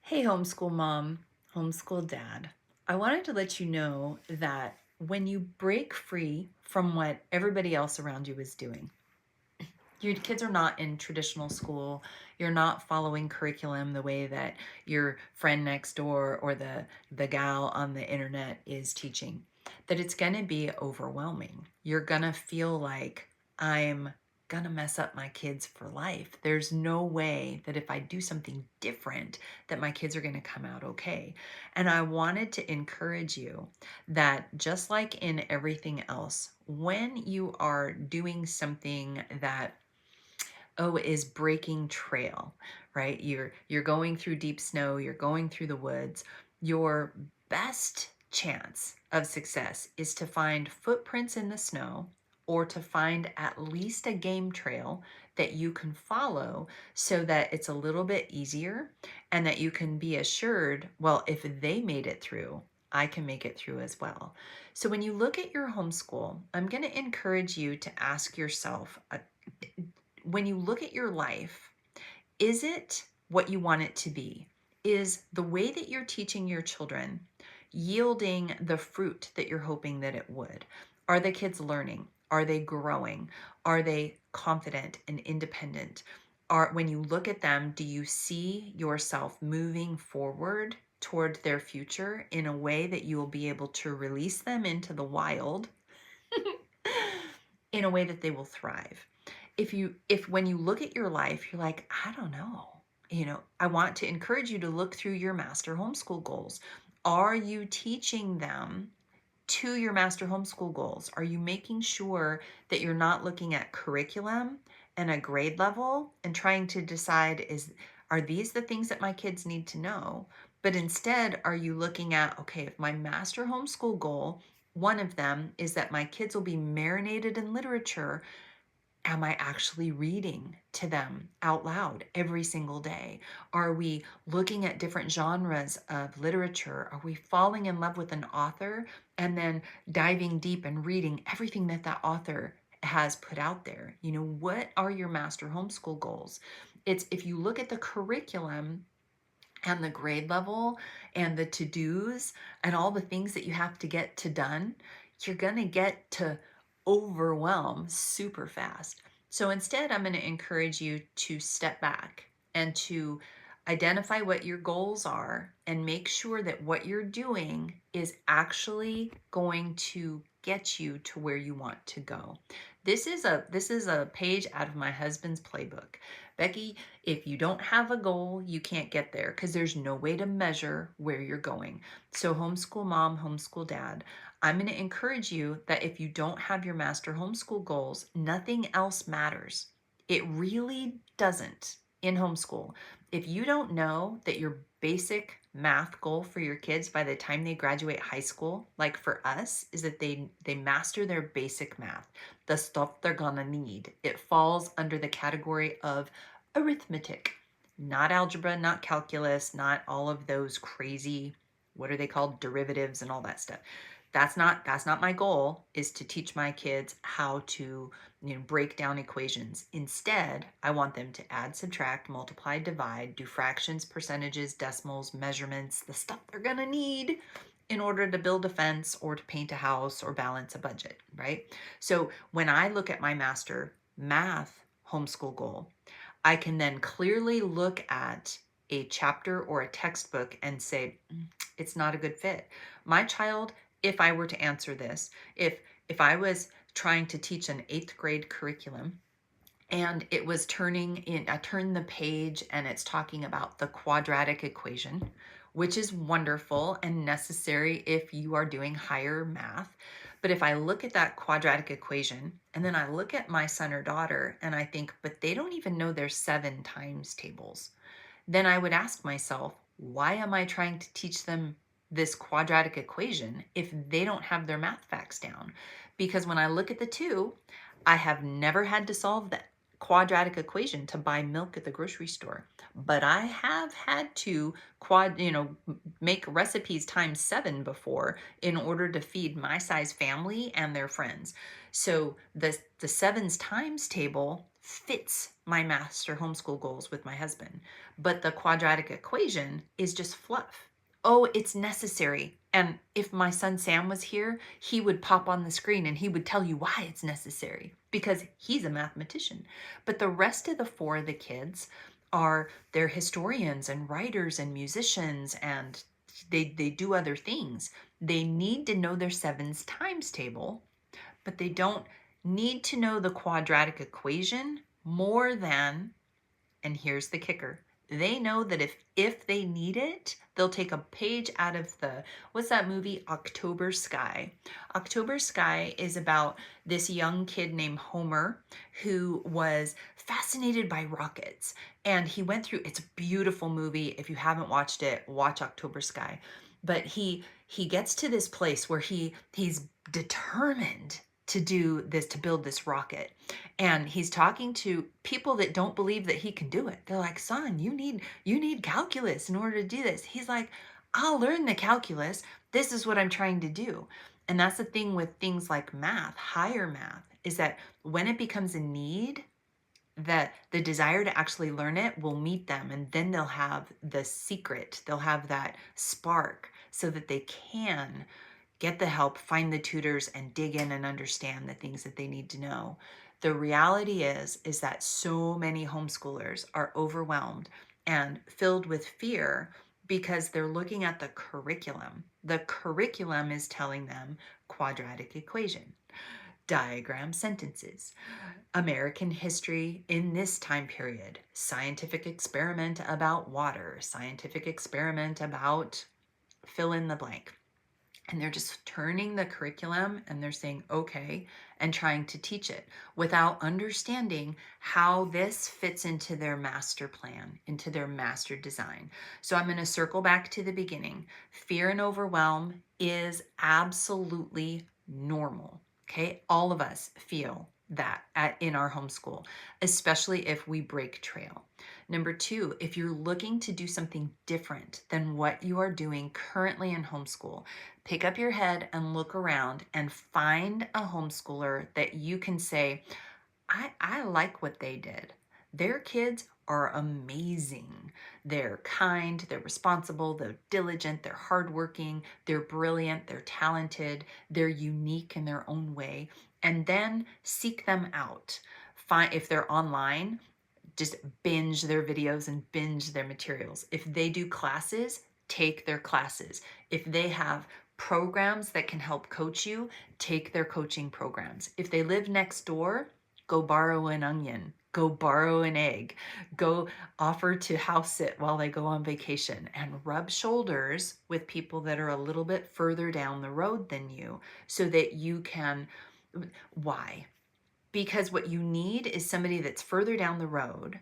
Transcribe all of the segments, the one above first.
Hey, homeschool mom, homeschool dad. I wanted to let you know that when you break free from what everybody else around you is doing, your kids are not in traditional school, you're not following curriculum the way that your friend next door or the gal on the internet is teaching, that it's going to be overwhelming. You're going to feel like I'm gonna mess up my kids for life. There's no way that if I do something different that my kids are going to come out okay. And I wanted to encourage you that just like in everything else, when you are doing something that is breaking trail, right? You're going through deep snow, you're going through the woods. Your best chance of success is to find footprints in the snow or to find at least a game trail that you can follow so that it's a little bit easier and that you can be assured, well, if they made it through, I can make it through as well. So when you look at your homeschool, I'm going to encourage you to ask yourself, when you look at your life, is it what you want it to be? Is the way that you're teaching your children yielding the fruit that you're hoping that it would? Are the kids learning? Are they growing? Are they confident and independent? When you look at them, do you see yourself moving forward toward their future in a way that you will be able to release them into the wild in a way that they will thrive? If when you look at your life, you're like, I don't know, I want to encourage you to look through your master homeschool goals. Are you teaching them to your master homeschool goals? Are you making sure that you're not looking at curriculum and a grade level and trying to decide, are these the things that my kids need to know? But instead, are you looking at, okay, if my master homeschool goal, one of them is that my kids will be marinated in literature, am I actually reading to them out loud every single day? Are we looking at different genres of literature? Are we falling in love with an author and then diving deep and reading everything that that author has put out there? What are your master homeschool goals? It's if you look at the curriculum and the grade level and the to-dos and all the things that you have to get to done, you're going to get to overwhelm super fast. So instead, I'm going to encourage you to step back and to identify what your goals are and make sure that what you're doing is actually going to get you to where you want to go. This is a page out of my husband's playbook. Bekki, if you don't have a goal, you can't get there because there's no way to measure where you're going. So homeschool mom, homeschool dad, I'm going to encourage you that if you don't have your master homeschool goals, nothing else matters. It really doesn't in homeschool. If you don't know that your basic math goal for your kids by the time they graduate high school, like for us, is that they master their basic math, the stuff they're gonna need. It falls under the category of arithmetic, not algebra, not calculus, not all of those crazy, what are they called, derivatives and all that stuff. That's not my goal, is to teach my kids how to break down equations. Instead, I want them to add, subtract, multiply, divide, do fractions, percentages, decimals, measurements, the stuff they're gonna need in order to build a fence or to paint a house or balance a budget, right? So when I look at my master math homeschool goal, I can then clearly look at a chapter or a textbook and say, it's not a good fit. My child, if I were to answer this, if I was trying to teach an 8th grade curriculum and it was I turned the page and it's talking about the quadratic equation, which is wonderful and necessary if you are doing higher math. But if I look at that quadratic equation and then I look at my son or daughter and I think, but they don't even know their 7 times tables, then I would ask myself, why am I trying to teach them this quadratic equation if they don't have their math facts down? Because when I look at the two, I have never had to solve that quadratic equation to buy milk at the grocery store, but I have had to make recipes times 7 before in order to feed my size family and their friends. So the sevens times table fits my master homeschool goals with my husband. But the quadratic equation is just fluff. Oh, it's necessary. And if my son Sam was here, he would pop on the screen and he would tell you why it's necessary because he's a mathematician. But the rest of the four of the kids they're historians and writers and musicians, and they do other things. They need to know their sevens times table, but they don't need to know the quadratic equation more than, and here's the kicker, they know that if they need it, they'll take a page out of what's that movie, October Sky. October Sky is about this young kid named Homer who was fascinated by rockets. And he went through, it's a beautiful movie. If you haven't watched it, watch October Sky. But he gets to this place where he's determined to do this, to build this rocket. And he's talking to people that don't believe that he can do it. They're like, son, you need calculus in order to do this. He's like, I'll learn the calculus. This is what I'm trying to do. And that's the thing with things like math, higher math, is that when it becomes a need, that the desire to actually learn it will meet them, and then they'll have the secret, they'll have that spark so that they can get the help, find the tutors, and dig in and understand the things that they need to know. The reality is that so many homeschoolers are overwhelmed and filled with fear because they're looking at the curriculum. The curriculum is telling them quadratic equation, diagram sentences, American history in this time period, scientific experiment about water, scientific experiment about fill in the blank. And they're just turning the curriculum and they're saying, okay, and trying to teach it without understanding how this fits into their master plan, into their master design. So I'm going to circle back to the beginning. Fear and overwhelm is absolutely normal. Okay. All of us feel that in our homeschool, especially if we break trail. Number two, if you're looking to do something different than what you are doing currently in homeschool, pick up your head and look around and find a homeschooler that you can say, I like what they did. Their kids are amazing. They're kind, they're responsible, they're diligent, they're hardworking, they're brilliant, they're talented, they're unique in their own way. And then seek them out. If they're online, just binge their videos and binge their materials. If they do classes, take their classes. If they have programs that can help coach you, take their coaching programs. If they live next door, go borrow an onion, go borrow an egg, go offer to house sit while they go on vacation, and rub shoulders with people that are a little bit further down the road than you so that you can. Why? Because what you need is somebody that's further down the road,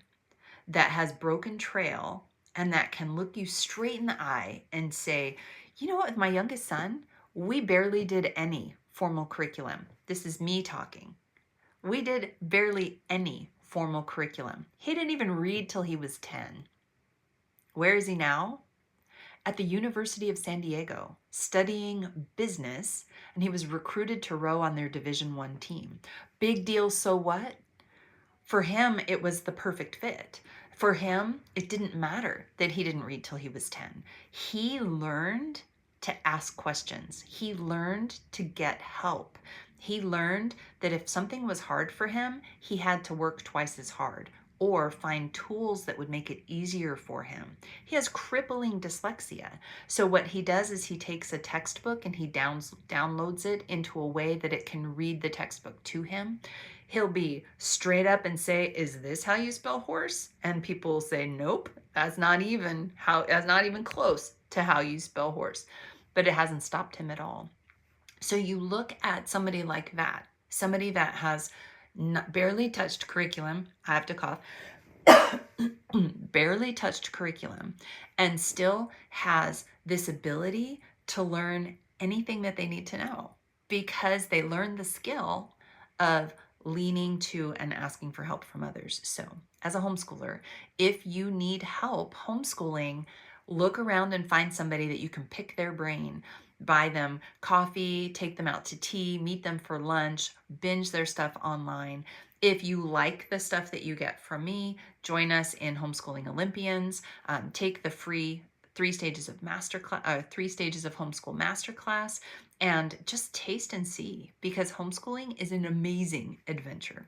that has broken trail, and that can look you straight in the eye and say, you know what, with my youngest son, we barely did any formal curriculum. This is me talking. We did barely any formal curriculum. He didn't even read till he was 10. Where is he now? At the University of San Diego, studying business, and he was recruited to row on their Division I team. Big deal, so what? For him, it was the perfect fit. For him, it didn't matter that he didn't read till he was 10. He learned to ask questions. He learned to get help. He learned that if something was hard for him, he had to work twice as hard or find tools that would make it easier for him. He has crippling dyslexia. So what he does is he takes a textbook and he downloads it into a way that it can read the textbook to him. He'll be straight up and say, is this how you spell horse? And people will say, nope, that's not even close to how you spell horse. But it hasn't stopped him at all. So you look at somebody like that, somebody that has barely touched curriculum, I have to cough, barely touched curriculum, and still has this ability to learn anything that they need to know because they learned the skill of leaning to and asking for help from others. So as a homeschooler, if you need help homeschooling, look around and find somebody that you can pick their brain, buy them coffee, take them out to tea, meet them for lunch, binge their stuff online. If you like the stuff that you get from me, join us in Homeschooling Olympians. Take the free 3 stages of masterclass, 3 stages of homeschool masterclass, and just taste and see, because homeschooling is an amazing adventure.